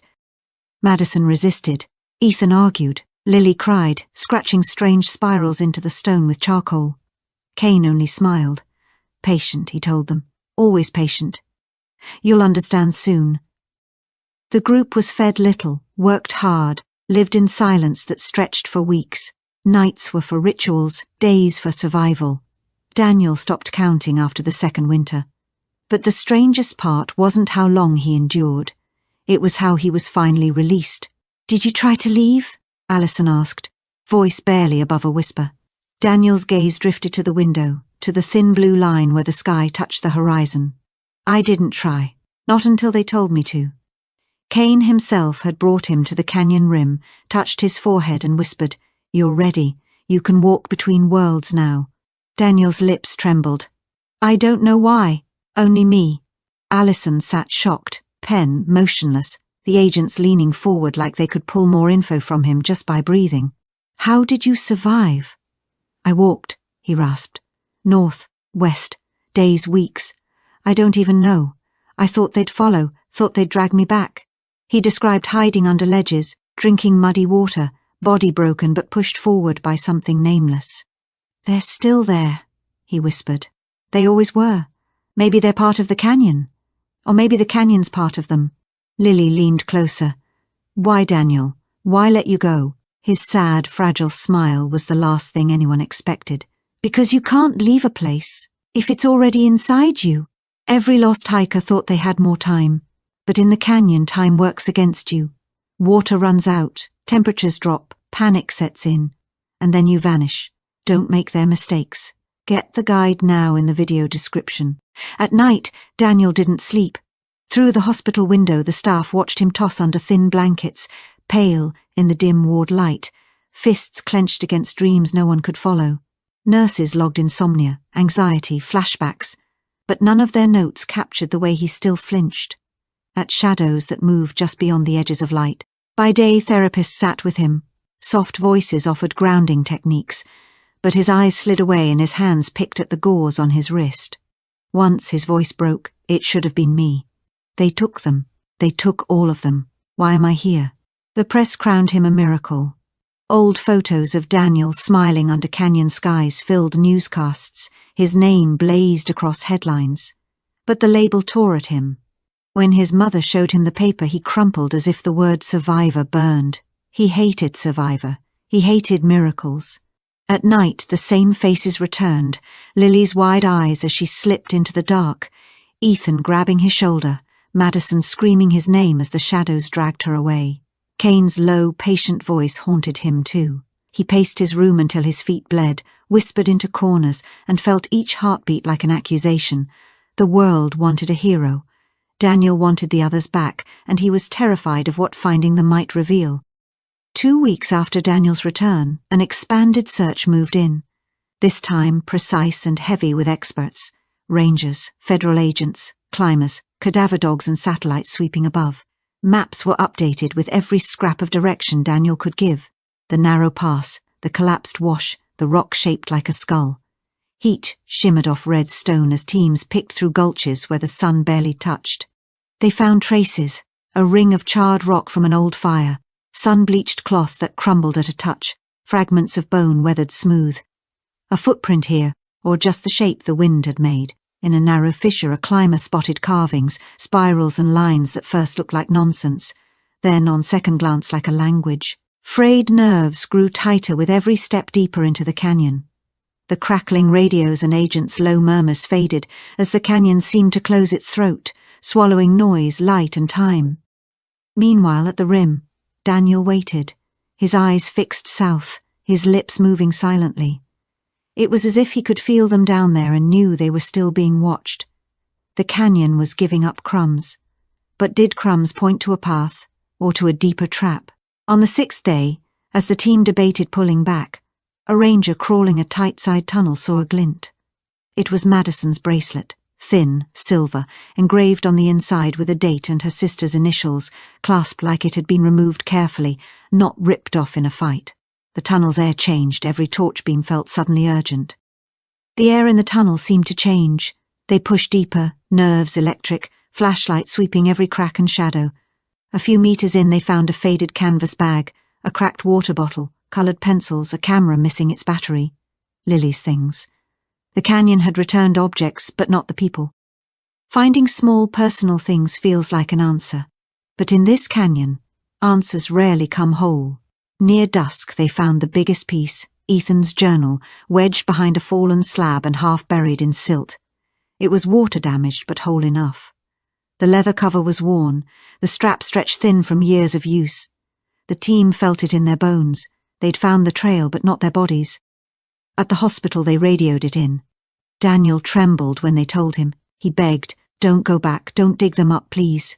Madison resisted. Ethan argued. Lily cried, scratching strange spirals into the stone with charcoal. Cain only smiled. Patient, he told them, always patient. You'll understand soon. The group was fed little, worked hard, lived in silence that stretched for weeks. Nights were for rituals, days for survival. Daniel stopped counting after the second winter. But the strangest part wasn't how long he endured. It was how he was finally released. Did you try to leave? Allison asked, voice barely above a whisper. Daniel's gaze drifted to the window, to the thin blue line where the sky touched the horizon. I didn't try, not until they told me to. Cain himself had brought him to the canyon rim, touched his forehead and whispered, You're ready. You can walk between worlds now. Daniel's lips trembled. I don't know why. Only me. Allison sat shocked, pen motionless, the agents leaning forward like they could pull more info from him just by breathing. How did you survive? I walked, he rasped. North, west, days, weeks. I don't even know. I thought they'd follow, thought they'd drag me back. He described hiding under ledges, drinking muddy water, body broken but pushed forward by something nameless. They're still there, he whispered. They always were. Maybe they're part of the canyon. Or maybe the canyon's part of them. Lily leaned closer. Why, Daniel? Why let you go? His sad, fragile smile was the last thing anyone expected. Because you can't leave a place if it's already inside you. Every lost hiker thought they had more time. But in the canyon, time works against you. Water runs out, temperatures drop, panic sets in, and then you vanish. Don't make their mistakes. Get the guide now in the video description. At night, Daniel didn't sleep. Through the hospital window, the staff watched him toss under thin blankets, pale in the dim ward light, fists clenched against dreams no one could follow. Nurses logged insomnia, anxiety, flashbacks, but none of their notes captured the way he still flinched. At shadows that moved just beyond the edges of light. By day, therapists sat with him. Soft voices offered grounding techniques, but his eyes slid away and his hands picked at the gauze on his wrist. Once his voice broke. It should have been me. They took them. They took all of them. Why am I here? The press crowned him a miracle. Old photos of Daniel smiling under canyon skies filled newscasts. His name blazed across headlines. But the label tore at him. When his mother showed him the paper, he crumpled as if the word survivor burned. He hated survivor. He hated miracles. At night, the same faces returned, Lily's wide eyes as she slipped into the dark, Ethan grabbing his shoulder, Madison screaming his name as the shadows dragged her away. Cain's low, patient voice haunted him too. He paced his room until his feet bled, whispered into corners, and felt each heartbeat like an accusation. The world wanted a hero. Daniel wanted the others back, and he was terrified of what finding them might reveal. 2 weeks after Daniel's return, an expanded search moved in. This time precise and heavy with experts. Rangers, federal agents, climbers, cadaver dogs and satellites sweeping above. Maps were updated with every scrap of direction Daniel could give. The narrow pass, the collapsed wash, the rock shaped like a skull. Heat shimmered off red stone as teams picked through gulches where the sun barely touched. They found traces, a ring of charred rock from an old fire, sun-bleached cloth that crumbled at a touch, fragments of bone weathered smooth. A footprint here, or just the shape the wind had made. In a narrow fissure, a climber spotted carvings, spirals and lines that first looked like nonsense, then on second glance like a language. Frayed nerves grew tighter with every step deeper into the canyon. The crackling radios and agents' low murmurs faded as the canyon seemed to close its throat, swallowing noise, light and time. Meanwhile, at the rim, Daniel waited, his eyes fixed south, his lips moving silently. It was as if he could feel them down there and knew they were still being watched. The canyon was giving up crumbs. But did crumbs point to a path, or to a deeper trap? On the 6th day, as the team debated pulling back, a ranger crawling a tight-side tunnel saw a glint. It was Madison's bracelet, thin, silver, engraved on the inside with a date and her sister's initials, clasped like it had been removed carefully, not ripped off in a fight. The tunnel's air changed, every torch beam felt suddenly urgent. The air in the tunnel seemed to change. They pushed deeper, nerves electric, flashlight sweeping every crack and shadow. A few meters in they found a faded canvas bag, a cracked water bottle, coloured pencils, a camera missing its battery. Lily's things. The canyon had returned objects, but not the people. Finding small personal things feels like an answer. But in this canyon, answers rarely come whole. Near dusk they found the biggest piece, Ethan's journal, wedged behind a fallen slab and half buried in silt. It was water damaged but whole enough. The leather cover was worn, the strap stretched thin from years of use. The team felt it in their bones. They'd found the trail but not their bodies. At the hospital they radioed it in. Daniel trembled when they told him. He begged, "Don't go back, don't dig them up, please."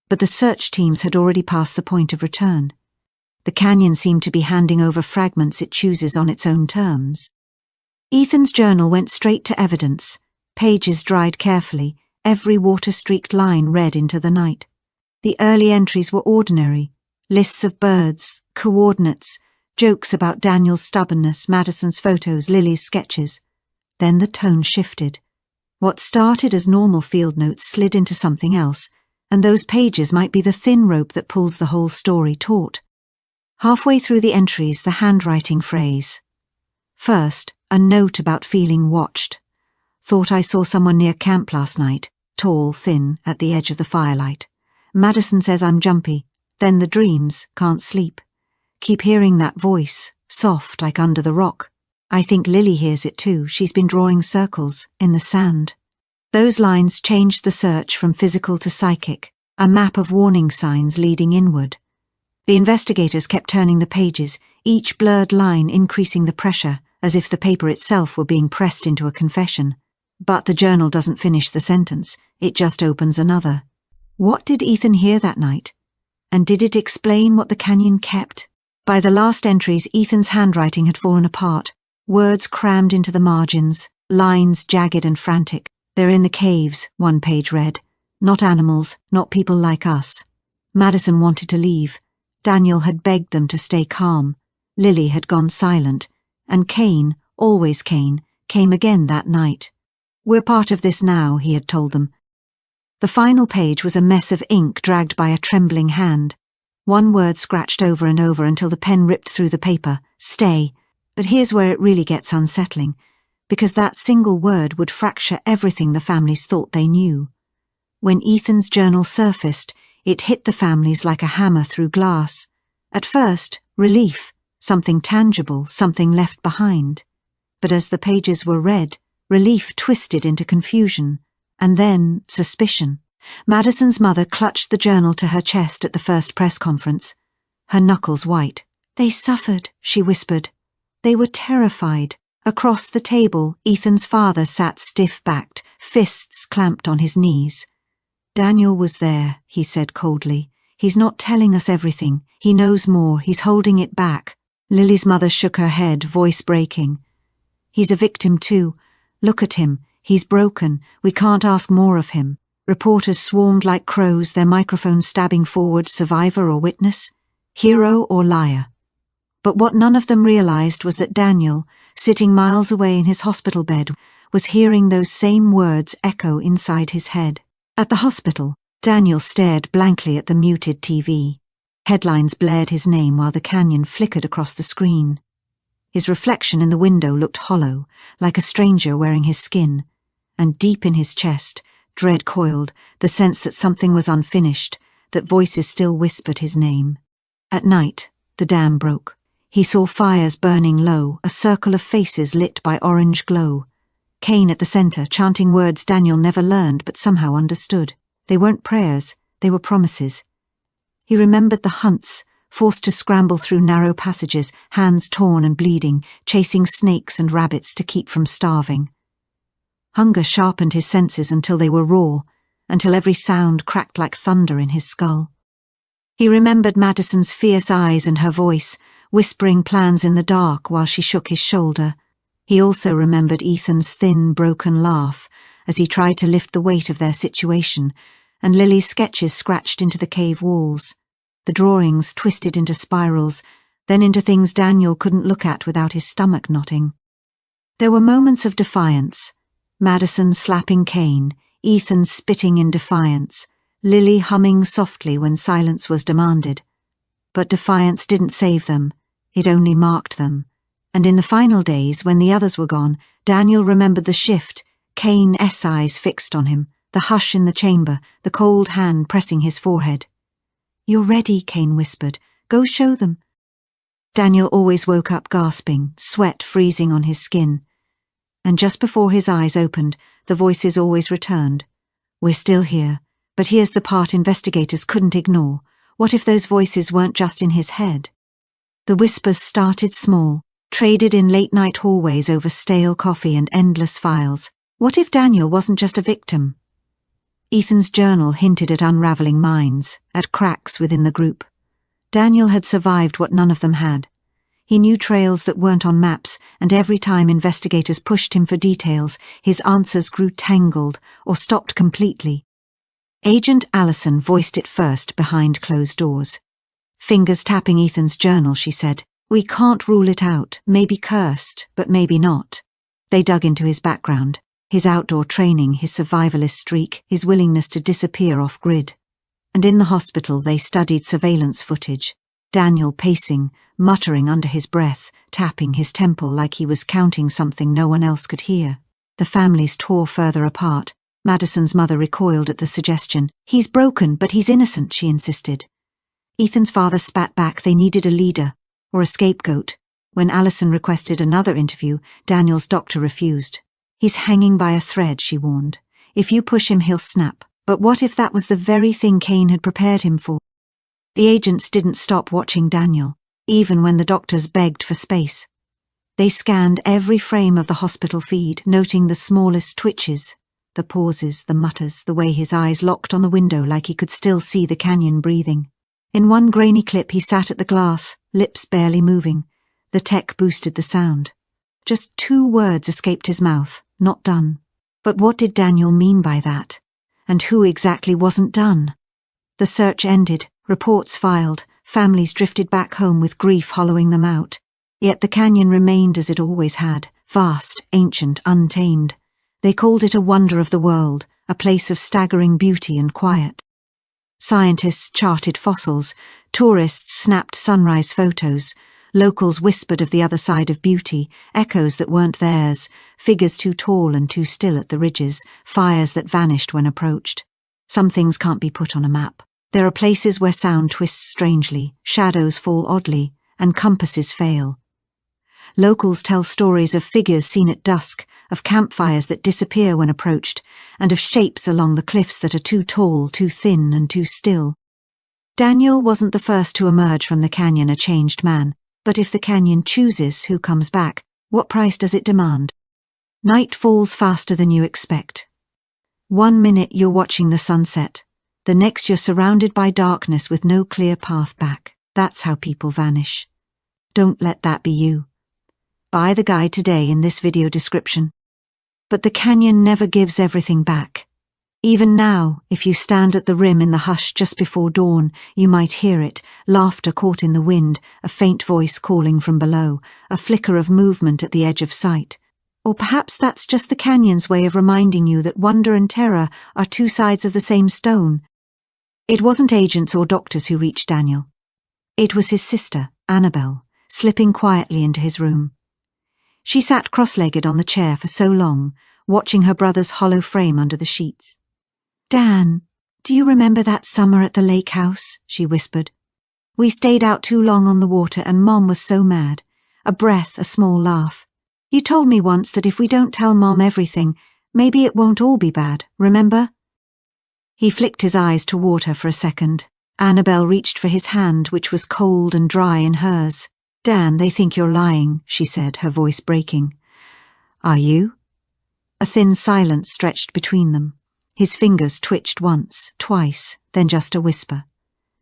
But the search teams had already passed the point of return. The canyon seemed to be handing over fragments it chooses on its own terms. Ethan's journal went straight to evidence, pages dried carefully, every water-streaked line read into the night. The early entries were ordinary, lists of birds, coordinates, jokes about Daniel's stubbornness, Madison's photos, Lily's sketches. Then the tone shifted. What started as normal field notes slid into something else, and those pages might be the thin rope that pulls the whole story taut. Halfway through the entries, the handwriting phrase. First, a note about feeling watched. Thought I saw someone near camp last night, tall, thin, at the edge of the firelight. Madison says I'm jumpy. Then the dreams, can't sleep. Keep hearing that voice, soft like under the rock. I think Lily hears it too. She's been drawing circles in the sand. Those lines changed the search from physical to psychic, a map of warning signs leading inward. The investigators kept turning the pages, each blurred line increasing the pressure, as if the paper itself were being pressed into a confession. But the journal doesn't finish the sentence, it just opens another. What did Ethan hear that night? And did it explain what the canyon kept? By the last entries, Ethan's handwriting had fallen apart, words crammed into the margins, lines jagged and frantic. They're in the caves, one page read. Not animals, not people like us. Madison wanted to leave. Daniel had begged them to stay calm. Lily had gone silent. And Cain, always Cain, came again that night. We're part of this now, he had told them. The final page was a mess of ink dragged by a trembling hand. One word scratched over and over until the pen ripped through the paper. Stay. But here's where it really gets unsettling, because that single word would fracture everything the families thought they knew. When Ethan's journal surfaced, it hit the families like a hammer through glass. At first, relief, something tangible, something left behind. But as the pages were read, relief twisted into confusion, and then suspicion. Madison's mother clutched the journal to her chest at the first press conference, her knuckles white. They suffered, she whispered. They were terrified. Across the table, Ethan's father sat stiff-backed, fists clamped on his knees. Daniel was there, he said coldly. He's not telling us everything. He knows more. He's holding it back. Lily's mother shook her head, voice breaking. He's a victim too. Look at him. He's broken. We can't ask more of him. Reporters swarmed like crows, their microphones stabbing forward, survivor or witness, hero or liar. But what none of them realized was that Daniel, sitting miles away in his hospital bed, was hearing those same words echo inside his head. At the hospital, Daniel stared blankly at the muted TV. Headlines blared his name while the canyon flickered across the screen. His reflection in the window looked hollow, like a stranger wearing his skin, and deep in his chest, dread coiled, the sense that something was unfinished, that voices still whispered his name. At night, the dam broke. He saw fires burning low, a circle of faces lit by orange glow. Cain at the center, chanting words Daniel never learned but somehow understood. They weren't prayers, they were promises. He remembered the hunts, forced to scramble through narrow passages, hands torn and bleeding, chasing snakes and rabbits to keep from starving. Hunger sharpened his senses until they were raw, until every sound cracked like thunder in his skull. He remembered Madison's fierce eyes and her voice, whispering plans in the dark while she shook his shoulder. He also remembered Ethan's thin, broken laugh as he tried to lift the weight of their situation, and Lily's sketches scratched into the cave walls. The drawings twisted into spirals, then into things Daniel couldn't look at without his stomach knotting. There were moments of defiance. Madison slapping Cain, Ethan spitting in defiance, Lily humming softly when silence was demanded. But defiance didn't save them, it only marked them. And in the final days, when the others were gone, Daniel remembered the shift, Cain's eyes fixed on him, the hush in the chamber, the cold hand pressing his forehead. "You're ready," Cain whispered. "Go show them." Daniel always woke up gasping, sweat freezing on his skin. And just before his eyes opened, the voices always returned. "We're still here, but here's the part investigators couldn't ignore. What if those voices weren't just in his head?" The whispers started small, traded in late-night hallways over stale coffee and endless files. What if Daniel wasn't just a victim? Ethan's journal hinted at unraveling minds, at cracks within the group. Daniel had survived what none of them had. He knew trails that weren't on maps, and every time investigators pushed him for details, his answers grew tangled or stopped completely. Agent Allison voiced it first behind closed doors. Fingers tapping Ethan's journal, she said, "We can't rule it out, maybe cursed, but maybe not." They dug into his background, his outdoor training, his survivalist streak, his willingness to disappear off-grid. And in the hospital they studied surveillance footage. Daniel pacing, muttering under his breath, tapping his temple like he was counting something no one else could hear. The families tore further apart. Madison's mother recoiled at the suggestion. "He's broken, but he's innocent," she insisted. Ethan's father spat back they needed a leader, or a scapegoat. When Allison requested another interview, Daniel's doctor refused. "He's hanging by a thread," she warned. "If you push him, he'll snap." But what if that was the very thing Cain had prepared him for? The agents didn't stop watching Daniel, even when the doctors begged for space. They scanned every frame of the hospital feed, noting the smallest twitches, the pauses, the mutters, the way his eyes locked on the window like he could still see the canyon breathing. In one grainy clip he sat at the glass, lips barely moving. The tech boosted the sound. Just 2 words escaped his mouth, "Not done." But what did Daniel mean by that? And who exactly wasn't done? The search ended, reports filed, families drifted back home with grief hollowing them out. Yet the canyon remained as it always had, vast, ancient, untamed. They called it a wonder of the world, a place of staggering beauty and quiet. Scientists charted fossils, tourists snapped sunrise photos, locals whispered of the other side of beauty, echoes that weren't theirs, figures too tall and too still at the ridges, fires that vanished when approached. Some things can't be put on a map. There are places where sound twists strangely, shadows fall oddly, and compasses fail. Locals tell stories of figures seen at dusk, of campfires that disappear when approached, and of shapes along the cliffs that are too tall, too thin, and too still. Daniel wasn't the first to emerge from the canyon a changed man, but if the canyon chooses who comes back, what price does it demand? Night falls faster than you expect. 1 minute you're watching the sunset, the next you're surrounded by darkness with no clear path back. That's how people vanish. Don't let that be you. Buy the guide today in this video description. But the canyon never gives everything back. Even now, if you stand at the rim in the hush just before dawn, you might hear it, laughter caught in the wind, a faint voice calling from below, a flicker of movement at the edge of sight. Or perhaps that's just the canyon's way of reminding you that wonder and terror are two sides of the same stone. It wasn't agents or doctors who reached Daniel. It was his sister, Annabelle, slipping quietly into his room. She sat cross-legged on the chair for so long, watching her brother's hollow frame under the sheets. "Dan, do you remember that summer at the lake house?" she whispered. "We stayed out too long on the water and Mom was so mad. A breath, a small laugh. You told me once that if we don't tell Mom everything, maybe it won't all be bad, remember?" He flicked his eyes toward her for a second. Annabelle reached for his hand, which was cold and dry in hers. "Dan, they think you're lying," she said, her voice breaking. "Are you?" A thin silence stretched between them. His fingers twitched once, twice, then just a whisper.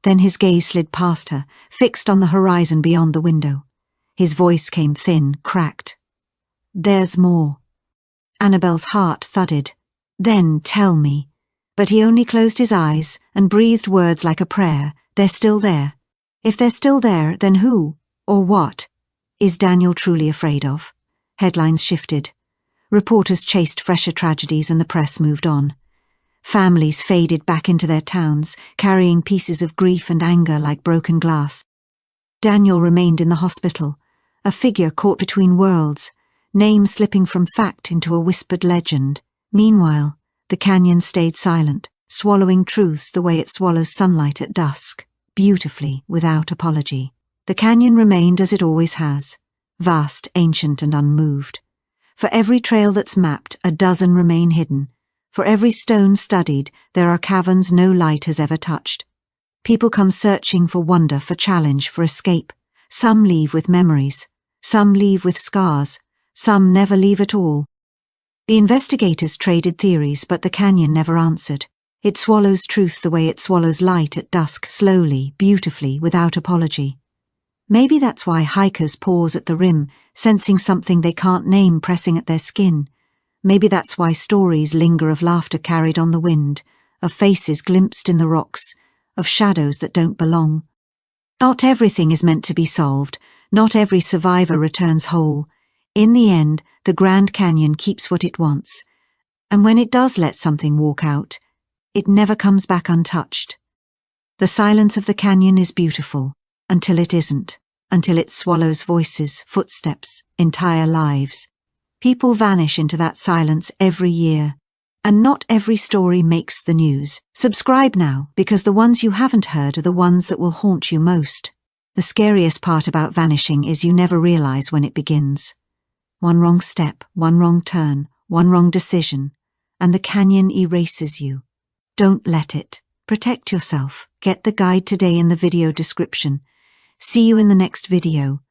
Then his gaze slid past her, fixed on the horizon beyond the window. His voice came thin, cracked. "There's more." Annabelle's heart thudded. "Then tell me." But he only closed his eyes and breathed words like a prayer. "They're still there. If they're still there, then who, or what, is Daniel truly afraid of?" Headlines shifted. Reporters chased fresher tragedies and the press moved on. Families faded back into their towns, carrying pieces of grief and anger like broken glass. Daniel remained in the hospital, a figure caught between worlds, name slipping from fact into a whispered legend. Meanwhile, the canyon stayed silent, swallowing truths the way it swallows sunlight at dusk, beautifully, without apology. The canyon remained as it always has, vast, ancient, and unmoved. For every trail that's mapped, a dozen remain hidden. For every stone studied, there are caverns no light has ever touched. People come searching for wonder, for challenge, for escape. Some leave with memories. Some leave with scars. Some never leave at all. The investigators traded theories, but the canyon never answered. It swallows truth the way it swallows light at dusk, slowly, beautifully, without apology. Maybe that's why hikers pause at the rim, sensing something they can't name pressing at their skin. Maybe that's why stories linger of laughter carried on the wind, of faces glimpsed in the rocks, of shadows that don't belong. Not everything is meant to be solved. Not every survivor returns whole. In the end, the Grand Canyon keeps what it wants. And when it does let something walk out, it never comes back untouched. The silence of the canyon is beautiful, until it isn't, until it swallows voices, footsteps, entire lives. People vanish into that silence every year, and not every story makes the news. Subscribe now, because the ones you haven't heard are the ones that will haunt you most. The scariest part about vanishing is you never realize when it begins. One wrong step, one wrong turn, one wrong decision, and the canyon erases you. Don't let it. Protect yourself. Get the guide today in the video description. See you in the next video.